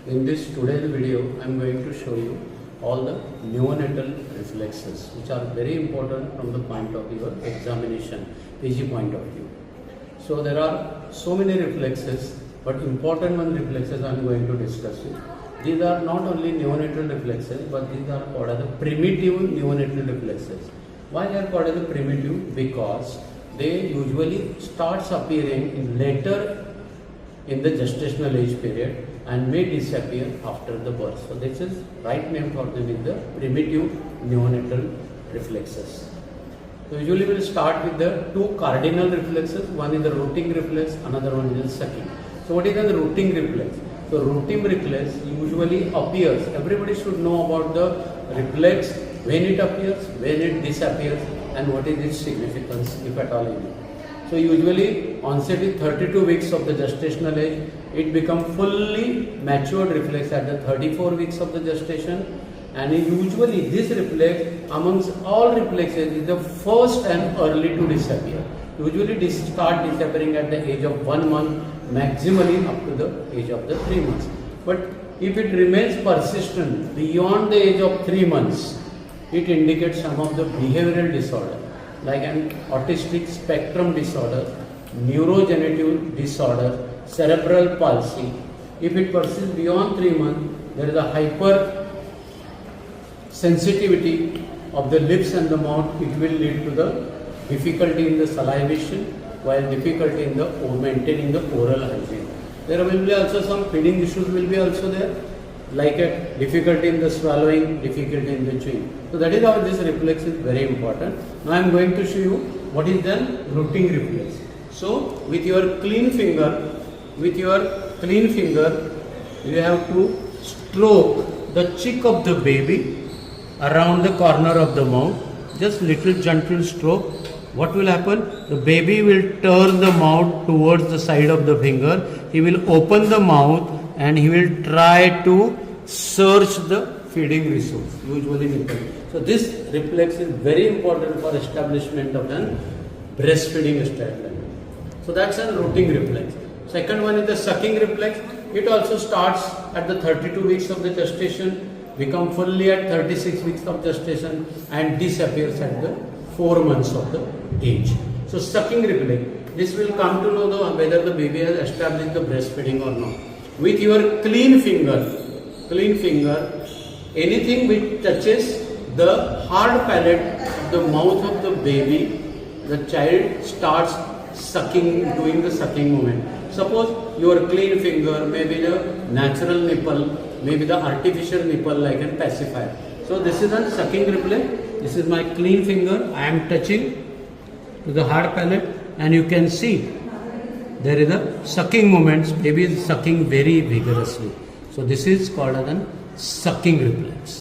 In this today's video, I am going to show you all the neonatal reflexes, which are very important from the point of your examination, PG point of view. So there are so many reflexes, but important one reflexes I am going to discuss with. These are not only neonatal reflexes, but these are called as the primitive neonatal reflexes. Why they are called as the primitive? Because they usually starts appearing in later in the gestational age period and may disappear after the birth. So this is right name for them is the primitive neonatal reflexes. So usually we will start with the two cardinal reflexes. One is the rooting reflex, another one is the sucking. So what is the rooting reflex? So rooting reflex usually appears. Everybody should know about the reflex, when it appears, when it disappears, and what is its significance, if at all any. So usually onset is 32 weeks of the gestational age. It becomes fully matured reflex at the 34 weeks of the gestation, and usually this reflex amongst all reflexes is the first and early to disappear. Usually this start disappearing at the age of 1 month, maximally up to the age of the 3 months. But if it remains persistent beyond the age of 3 months, it indicates some of the behavioral disorder like an autistic spectrum disorder, neurodegenerative disorder, cerebral palsy. If it persists beyond 3 months, there is a hyper sensitivity of the lips and the mouth. It will lead to the difficulty in the salivation, while difficulty in the maintaining the oral hygiene. There will be also some feeding issues will be also there, like a difficulty in the swallowing, difficulty in the chewing. So that is how this reflex is very important. Now I am going to show you what is the rooting reflex. So with your clean finger, you have to stroke the cheek of the baby around the corner of the mouth. Just little gentle stroke. What will happen? The baby will turn the mouth towards the side of the finger. He will open the mouth and he will try to search the feeding resource, usually nipple. So this reflex is very important for establishment of the breastfeeding strategy. So that's a rooting reflex. Second one is the sucking reflex. It also starts at the 32 weeks of the gestation, become fully at 36 weeks of gestation, and disappears at the 4 months of the age. So sucking reflex, this will come to know whether the baby has established the breastfeeding or not. With your clean finger, anything which touches the hard palate of the mouth of the baby, the child starts sucking, doing the sucking movement. Suppose your clean finger may be the natural nipple, maybe the artificial nipple like a pacifier. So this is a sucking reflex. This is my clean finger. I am touching to the hard palate, and you can see there is a sucking movements. Baby is sucking very vigorously. So this is called as a sucking reflex.